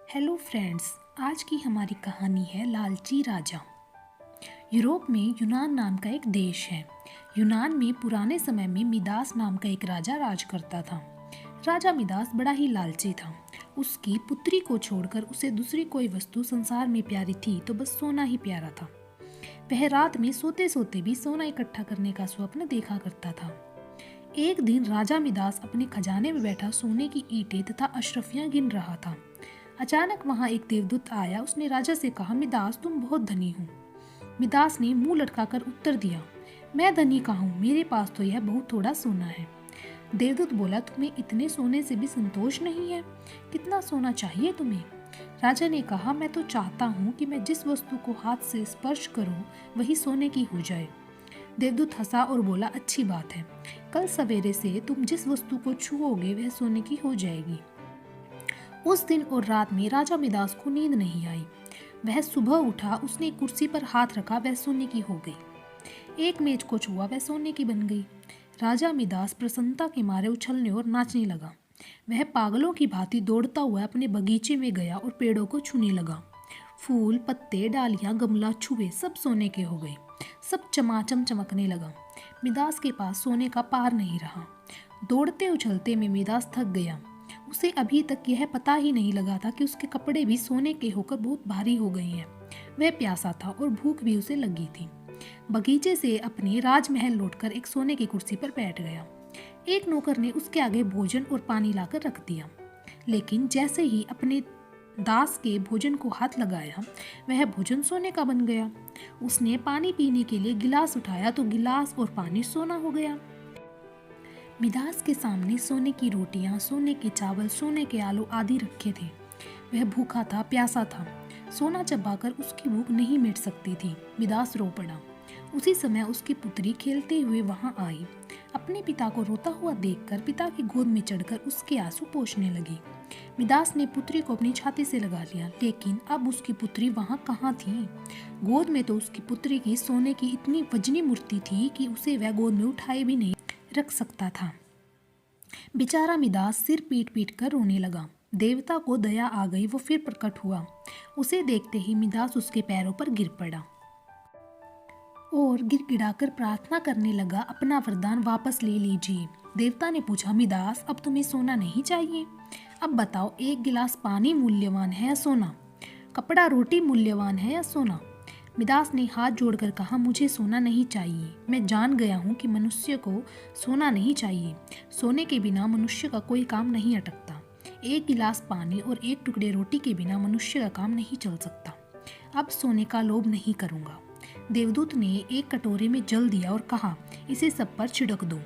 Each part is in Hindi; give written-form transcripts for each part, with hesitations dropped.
हेलो फ्रेंड्स, आज की हमारी कहानी है लालची राजा। यूरोप में यूनान नाम का एक देश है। यूनान में पुराने समय में मिदास नाम का एक राजा राज करता था। राजा मिदास बड़ा ही लालची था। उसकी पुत्री को छोड़कर उसे दूसरी कोई वस्तु संसार में प्यारी थी तो बस सोना ही प्यारा था। वह रात में सोते सोते भी सोना इकट्ठा करने का स्वप्न देखा करता था। एक दिन राजा मिदास अपने खजाने में बैठा सोने की ईंटें तथा अशरफियां गिन रहा था। अचानक वहां एक देवदूत आया। उसने राजा से कहा, मिदास तुम बहुत धनी हो। मिदास ने मुंह लटकाकर उत्तर दिया, मैं धनी कहाँ हूँ, मेरे पास तो यह बहुत थोड़ा सोना है। देवदूत बोला, तुम्हें इतने सोने से भी संतोष नहीं है? कितना सोना चाहिए तुम्हें? राजा ने कहा, मैं तो चाहता हूँ कि मैं जिस वस्तु को हाथ से स्पर्श करूँ वही सोने की हो जाए। देवदूत हंसा और बोला, अच्छी बात है, कल सवेरे से तुम जिस वस्तु को छुओगे वह सोने की हो जाएगी। उस दिन और रात में राजा मिदास को नींद नहीं आई। वह सुबह उठा, उसने कुर्सी पर हाथ रखा, वह सोने की हो गई। एक मेज को छुआ, वह सोने की बन गई। राजा मिदास प्रसन्नता के मारे उछलने और नाचने लगा। वह पागलों की भांति दौड़ता हुआ अपने बगीचे में गया और पेड़ों को छूने लगा। फूल, पत्ते, डालियां, गमला, छुए सब सोने के हो गए। सब चमाचम चमकने लगा। मिदास के पास सोने का पार नहीं रहा। दौड़ते उछलते में मिदास थक गया। उसे अभी तक यह पता ही नहीं लगा था कि उसके कपड़े भी सोने के होकर बहुत भारी हो गए हैं। वह प्यासा था और भूख भी उसे लगी थी। बगीचे से अपने राजमहल लौटकर एक सोने की कुर्सी पर बैठ गया। एक नौकर ने उसके आगे भोजन और पानी लाकर रख दिया, लेकिन जैसे ही अपने दास के भोजन को हाथ लगाया वह भोजन सोने का बन गया। उसने पानी पीने के लिए गिलास उठाया तो गिलास और पानी सोना हो गया। मिदास के सामने सोने की रोटियां, सोने के चावल, सोने के आलू आदि रखे थे। वह भूखा था, प्यासा था। सोना चबाकर उसकी भूख नहीं मिट सकती थी। मिदास रो पड़ा। उसी समय उसकी पुत्री खेलते हुए वहां आई। अपने पिता को रोता हुआ देखकर पिता की गोद में चढ़कर उसके आंसू पोंछने लगी। मिदास ने पुत्री को अपनी छाती से लगा लिया, लेकिन अब उसकी पुत्री वहां कहाँ थी? गोद में तो उसकी पुत्री की सोने की इतनी वजनी मूर्ति थी कि उसे वह गोद में उठाए भी नहीं रख सकता था। बेचारा मिदास सिर पीट पीट कर रोने लगा। देवता को दया आ गई, वो फिर प्रकट हुआ। उसे देखते ही मिदास उसके पैरों पर गिर पड़ा और गिड़गिड़ाकर प्रार्थना करने लगा, अपना वरदान वापस ले लीजिए। देवता ने पूछा, मिदास अब तुम्हें सोना नहीं चाहिए? अब बताओ, एक गिलास पानी मूल्यवान है या सोना? कपड़ा रोटी मूल्यवान है या सोना? मिदास ने हाथ जोड़कर कहा, मुझे सोना नहीं चाहिए। मैं जान गया हूँ कि मनुष्य को सोना नहीं चाहिए। सोने के बिना मनुष्य का कोई काम नहीं अटकता। एक गिलास पानी और एक टुकड़े रोटी के बिना मनुष्य का काम नहीं चल सकता। अब सोने का लोभ नहीं करूँगा। देवदूत ने एक कटोरे में जल दिया और कहा, इसे सब पर छिड़क दो।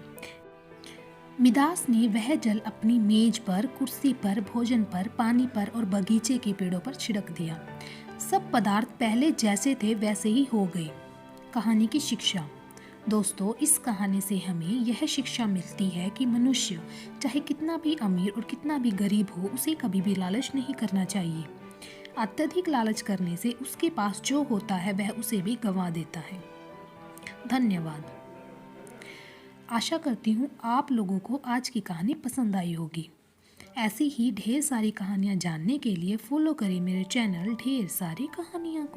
मिदास ने वह जल अपनी मेज पर, कुर्सी पर, भोजन पर, पानी पर और बगीचे के पेड़ों पर छिड़क दिया। सब पदार्थ पहले जैसे थे वैसे ही हो गए। कहानी की शिक्षा। दोस्तों, इस कहानी से हमें यह शिक्षा मिलती है कि मनुष्य चाहे कितना भी अमीर और कितना भी गरीब हो, उसे कभी भी लालच नहीं करना चाहिए। अत्यधिक लालच करने से उसके पास जो होता है वह उसे भी गंवा देता है। धन्यवाद। आशा करती हूँ आप लोगों को आज की कहानी पसंद आई होगी। ऐसी ही ढेर सारी कहानियाँ जानने के लिए फॉलो करें मेरे चैनल ढेर सारी कहानियाँ को।